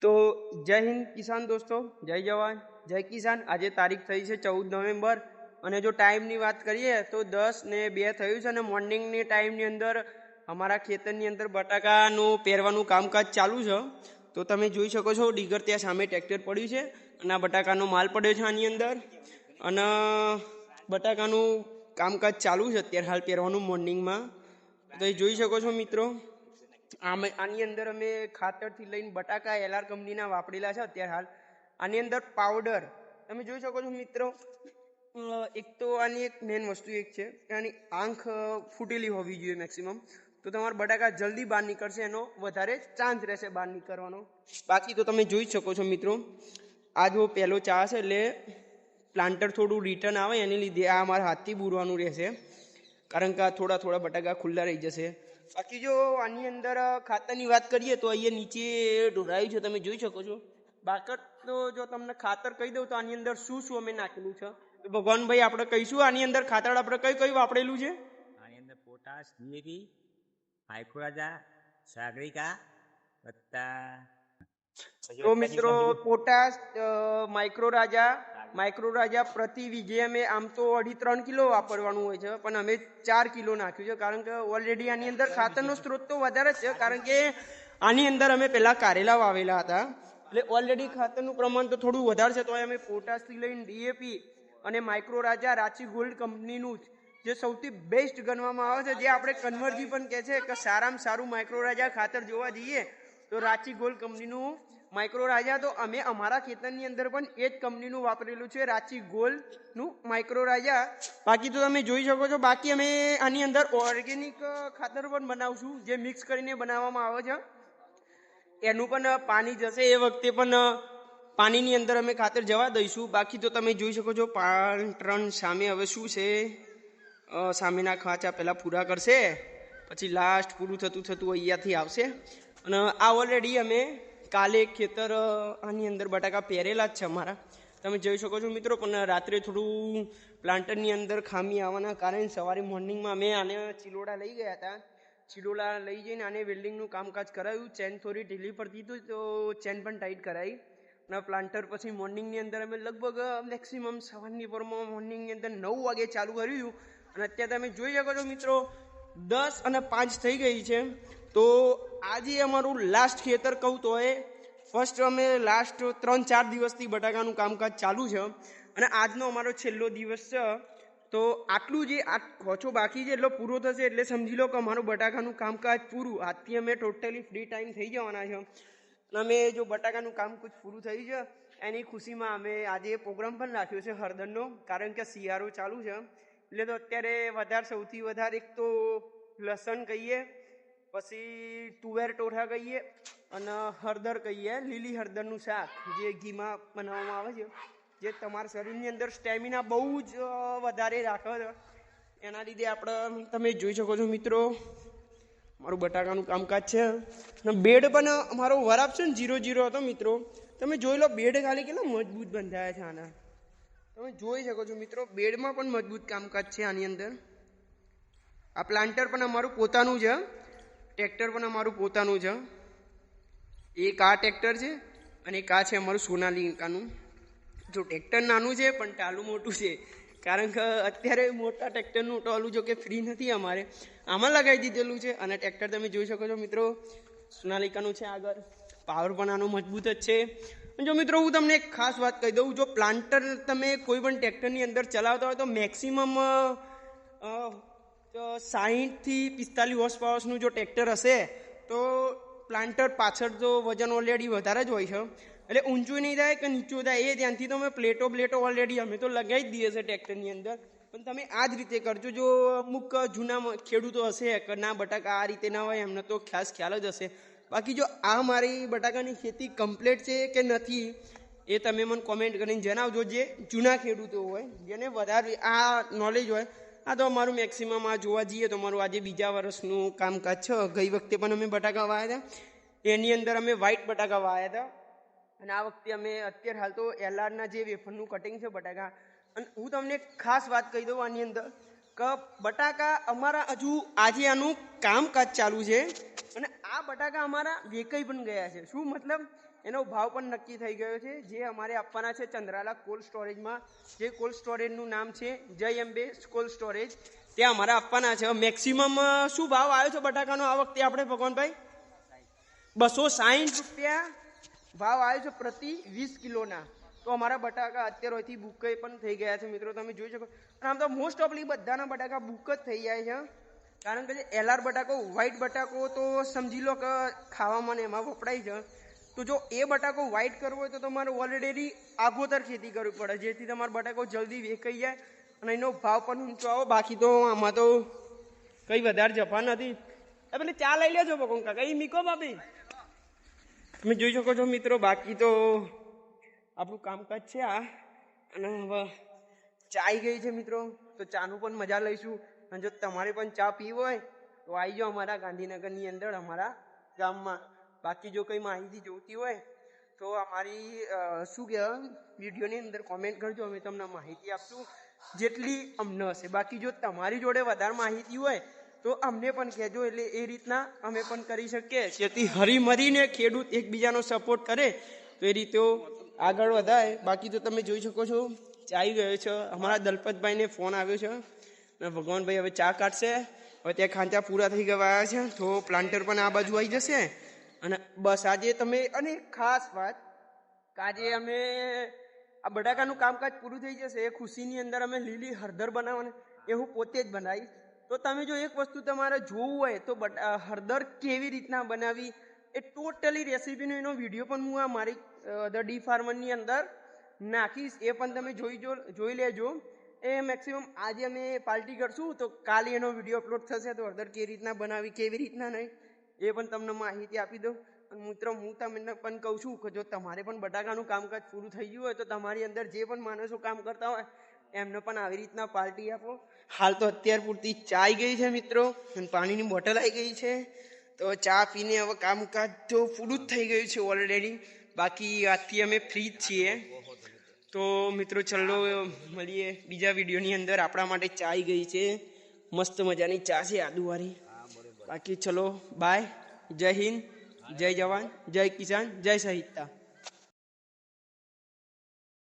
તો જય હિન્દ કિસાન દોસ્તો, જય જવાન જય કિસાન। આજે તારીખ થઈ છે 14 નવેમ્બર અને જો ટાઈમની વાત કરીએ તો 10:02 થયું છે અને મોર્નિંગની ટાઈમની અંદર અમારા ખેતરની અંદર બટાકાનું પહેરવાનું કામકાજ ચાલુ છે। તો તમે જોઈ શકો છો ડીગર ત્યાં સામે ટ્રેક્ટર પડ્યું છે અને આ બટાકાનો માલ પડ્યો છે આની અંદર અને બટાકાનું કામકાજ ચાલુ છે અત્યારે હાલ પહેરવાનું મોર્નિંગમાં। તો એ જોઈ શકો છો મિત્રો, આની અંદર અમે ખાતરથી લઈને બટાકા એલઆર કંપનીના વાપરેલા છે અત્યારે હાલ। આની અંદર પાવડર તમે જોઈ શકો છો મિત્રો। એક તો આની એક મેઇન વસ્તુ એક છે કે આની આંખ ફૂટેલી હોવી જોઈએ મેક્સિમમ, તો તમારા બટાકા જલ્દી બહાર નીકળશે, એનો વધારે ચાન્સ રહેશે બહાર નીકળવાનો। બાકી તો તમે જોઈ શકો છો મિત્રો, આ જો પહેલો ચા છે એટલે પ્લાન્ટર થોડું રિટર્ન આવે એને લીધે આ અમારા હાથથી બૂરવાનું રહેશે, કારણ કે આ થોડા થોડા બટાકા ખુલ્લા રહી જશે। બાકી જો આની અંદર ખાતરની વાત કરીએ તો અહીંયા નીચે ઢોરાયું છે તમે જોઈ શકો છો। બાકર તો જો તમને ખાતર કહી દઉં તો આની અંદર શું શું અમે નાખેલું છે તો ભગવાનભાઈ આપણે કહીશું આની અંદર ખાતર આપણે કઈ કઈ વાપરેલું છે। આની અંદર પોટાશ, ડીએપી, માઇક્રોરાજા, સાગરિકા વત્તા તો મિત્રો પોટાશ, માઇક્રોરાજા પ્રતિ વીઘે અમે આમ તો 2.5-3 કિલો વાપરવાનું હોય છે, પણ અમે 4 કિલો નાખ્યું છે, કારણ કે ઓલરેડી આની અંદર ખાતરનો સ્ત્રોત તો વધારે જ છે, કારણ કે આની અંદર અમે પહેલા કારેલા વાવેલા હતા એટલે ઓલરેડી ખાતરનું પ્રમાણ તો થોડું વધારે છે। તો અમે પોટાશથી લઈને ડીએપી અને માઇક્રોરાજા રાંચી ગોલ્ડ કંપનીનું જે સૌથી બેસ્ટ ગણવામાં આવે છે, જે આપણે કન્વર્જી પણ કહે છે કે સારામાં સારું માઇક્રોરાજા ખાતર જોવા જઈએ તો રાંચી ગોલ્ડ કંપનીનું માઇક્રોરાજા, તો અમે અમારા ખેતરની અંદર પણ એ જ કંપનીનું વાપરેલું છે, રાંચી ગોલ્ડનું માઇક્રોરાજા। બાકી તો તમે જોઈ શકો છો, બાકી અમે આની અંદર ઓર્ગેનિક ખાતર પણ બનાવશું જે મિક્સ કરીને બનાવવામાં આવે છે, એનું પણ પાણી જશે એ વખતે પણ પાણીની અંદર અમે ખાતર જવા દઈશું। બાકી તો તમે જોઈ શકો છો પાર્ટ સામે હવે શું છે, સામેના ખાંચા પહેલાં પૂરા કરશે પછી લાસ્ટ પૂરું થતું થતું અહીંયાથી આવશે। અને આ ઓલરેડી અમે કાલે ખેતર આની અંદર બટાકા પહેરેલા જ છે અમારા, તમે જોઈ શકો છો મિત્રો। પણ રાત્રે થોડું પ્લાન્ટરની અંદર ખામી આવવાના કારણે સવારે મોર્નિંગમાં અમે આને ચિલોડા લઈ ગયા હતા, ચિલોડા લઈ જઈને આને વેલ્ડિંગનું કામકાજ કરાવ્યું, ચેન થોડી ઢીલી પડતી હતી તો ચેન પણ ટાઈટ કરાવી અને પ્લાન્ટર પછી મોર્નિંગની અંદર અમે લગભગ મેક્સિમમ સવારની પરમાં મોર્નિંગની અંદર 9 વાગે ચાલુ કર્યું અને અત્યારે તમે જોઈ શકો છો મિત્રો 10:05 થઈ ગઈ છે। તો આજે અમારું લાસ્ટ ખેતર કહું તો એ ફર્સ્ટ અમે લાસ્ટ 3-4 દિવસથી બટાકાનું કામકાજ ચાલુ છે અને આજનો અમારો છેલ્લો દિવસ છે। તો આટલું જે આ ખોચો બાકી છે એટલો પૂરો થશે એટલે સમજી લો કે અમારું બટાકાનું કામકાજ પૂરું, આજથી અમે ટોટલી ફ્રી ટાઈમ થઈ જવાના છે। અમે જો બટાકાનું કામકાજ પૂરું થયું છે એની ખુશીમાં અમે આજે પ્રોગ્રામ પણ રાખ્યો છે હળદરનો, કારણ કે શિયાળો ચાલુ છે એટલે તો અત્યારે સૌથી વધારે એક તો લસણ કહીએ, પછી તુવેર ટોઠા કહીએ અને હળદર કહીએ, લીલી હળદરનું શાક જે ઘીમાં બનાવવામાં આવે છે, જે તમારા શરીરની અંદર સ્ટેમિના બહુ જ વધારે રાખે છે, એના લીધે આપણે તમે જોઈ શકો છો મિત્રો મારું બટાકાનું કામકાજ છે અને બેડ પણ અમારો વરાપ છે ને 0-0 હતો મિત્રો, તમે જોઈ લો બેડ ખાલી કેટલા મજબૂત બંધાયા છે આના, તમે જોઈ શકો છો મિત્રો બેડમાં પણ મજબૂત કામકાજ છે આની અંદર। આ પ્લાન્ટર પણ અમારું પોતાનું છે, ટ્રેક્ટર પણ અમારું પોતાનું છે, એક આ ટ્રેક્ટર છે અને એક આ છે અમારું સોનાલિકાનું। જો ટ્રેક્ટર નાનું છે પણ ટાલું મોટું છે, કારણ કે અત્યારે મોટા ટ્રેક્ટરનું ટોલું જો કે ફ્રી નથી અમારે, આમાં લગાવી દીધેલું છે અને ટ્રેક્ટર તમે જોઈ શકો છો મિત્રો સોનાલિકાનું છે આગળ, પાવર પણ આનો મજબૂત જ છે। જો મિત્રો હું તમને એક ખાસ વાત કહી દઉં, જો પ્લાન્ટર તમે કોઈ પણ ટ્રેક્ટરની અંદર ચલાવતા હોય તો મેક્સિમમ 60-45 હોર્સ પાવરનું જો ટ્રેક્ટર હશે તો પ્લાન્ટર પાછળ તો વજન ઓલરેડી વધારે જ હોય છે એટલે ઊંચું નહીં થાય કે નીચું થાય એ ધ્યાનથી તમે પ્લેટો ઓલરેડી અમે તો લગાવી જ દઈએ છીએ ટ્રેક્ટરની અંદર, પણ તમે આ જ રીતે કરજો। જો અમુક જૂના ખેડૂતો હશે કે ના બટાકા આ રીતે ના હોય એમને તો ખાસ ખ્યાલ જ હશે, બાકી જો આ મારી બટાકાની ખેતી કમ્પ્લીટ છે કે નથી એ તમે મને કોમેન્ટ કરીને જણાવજો, જે જૂના ખેડૂતો હોય જેને વધારે આ નોલેજ હોય। આ તો અમારું મેક્સિમમ આ જોવા જઈએ તો અમારું આજે બીજા વર્ષનું કામકાજ છે। ગઈ વખતે પણ અમે બટાકા વાવ્યા હતા, એની અંદર અમે વ્હાઈટ બટાકા વાવ્યા હતા અને આ વખતે અમે અત્યારે હાલ તો એલઆરના જે વેફરનું કટિંગ છે બટાકા। અને હું તમને ખાસ વાત કહી દઉં, આની અંદર કે બટાકા અમારા હજુ આજે આનું કામકાજ ચાલુ છે અને આ બટાકા અમારા વેચાઈ પણ ગયા છે. શું મતલબ એનો ભાવ પણ નક્કી થઈ ગયો છે, જે અમારે આપવાના છે ચંદ્રાલા કોલ્ડ સ્ટોરેજમાં. જે કોલ્ડ સ્ટોરેજનું નામ છે જય અંબે કોલ્ડ સ્ટોરેજ, ત્યાં અમારે આપવાના છે. મેક્સિમમ શું ભાવ આવ્યો છે બટાકાનો આ વખતે આપણે ભગવાનભાઈ? 260 રૂપિયા ભાવ આવ્યો છે પ્રતિ 20 કિલોના. તો અમારા બટાકા અત્યારથી બુક પણ થઈ ગયા છે મિત્રો, તમે જોઈ શકો. અને આમ તો મોસ્ટ ઓફલી બધાના બટાકા બુક જ થઈ જાય છે, કારણ કે જે એલઆર બટાકો વ્હાઈટ બટાકો તો સમજી લો કે ખાવામાં એમાં વપરાય છે. તો જો એ બટાકો વ્હાઈટ કરવો હોય તો તમારે ઓલરેડી આગોતર ખેતી કરવી પડે, જેથી તમારો બટાકો જલ્દી વેચાઈ જાય અને એનો ભાવ પણ ઊંચો આવે. બાકી તો આમાં તો કંઈ વધારે જફા નથી. પેલે ચા લઈ લેજો બકોન કાકા, એ મીકો બાપી, તમે જોઈ શકો છો મિત્રો. બાકી તો આપણું કામકાજ છે આ, અને હવે ચાઈ ગઈ છે મિત્રો, તો ચાનું પણ મજા લઈશું. અને જો તમારે પણ ચા પીવી હોય તો આવી જાઓ અમારા ગાંધીનગરની અંદર, અમારા ગામમાં. બાકી જો કંઈ માહિતી જોઈતી હોય તો અમારી શું કહેવાય વિડીયોની અંદર કોમેન્ટ કરજો, અમે તમને માહિતી આપશું જેટલી અમને હશે. બાકી જો તમારી જોડે વધારે માહિતી હોય તો અમને પણ કહેજો, એટલે એ રીતના અમે પણ કરી શકીએ, જેથી હરીમરીને ખેડૂત એકબીજાનો સપોર્ટ કરે તો એ રીતે આગળ વધાય. બાકી તો તમે જોઈ શકો છો ચાઈ ગયો છે. અમારા દલપતભાઈને ફોન આવ્યો છે અને ભગવાનભાઈ હવે ચા કાઢશે. હવે ત્યાં ખાંચા પૂરા થઈ ગયા છે, તો પ્લાન્ટર પણ આ બાજુ આવી જશે. અને બસ આજે તમે, અને ખાસ વાત કે આજે અમે આ બટાકાનું કામકાજ પૂરું થઈ જશે એ ખુશીની અંદર અમે લીલી હળદર બનાવવાની એ હું પોતે જ બનાવીશ. તો તમે જો એક વસ્તુ તમારે જોવું હોય તો હળદર કેવી રીતના બનાવી એ ટોટલી રેસીપીનો એનો વિડીયો પણ હું આ મારી ધ ડી ફાર્મરની અંદર નાખીશ, એ પણ તમે જોઈ લેજો. એ મેક્સિમમ આજે અમે પાર્ટી કરશું તો કાલે એનો વિડીયો અપલોડ થશે, તો હળદર કેવી રીતના બનાવી કેવી રીતના નહીં એ પણ તમને માહિતી આપી દઉં. અને મિત્રો હું તમને પણ કહું છું કે જો તમારે પણ બટાકાનું કામકાજ પૂરું થઈ ગયું હોય તો તમારી અંદર જે પણ માણસો કામ કરતા હોય એમને પણ આવી રીતના પાર્ટી આપો. હાલ તો અત્યાર પૂરતી ચા ગઈ છે મિત્રો, અને પાણીની બોટલ આવી ગઈ છે. તો ચા પીને હવે કામકાજ તો પૂરું જ થઈ ગયું છે ઓલરેડી. બાકી આજથી અમે ફ્રી જ છીએ. તો મિત્રો ચલો મળીએ બીજા વિડીયોની અંદર. આપણા માટે ચા આવી ગઈ છે, મસ્ત મજાની ચા છે આદુવાળી. બાકી ચલો બાય. જય હિન્દ, જય જવાન, જય કિસાન, જય શહીદતા.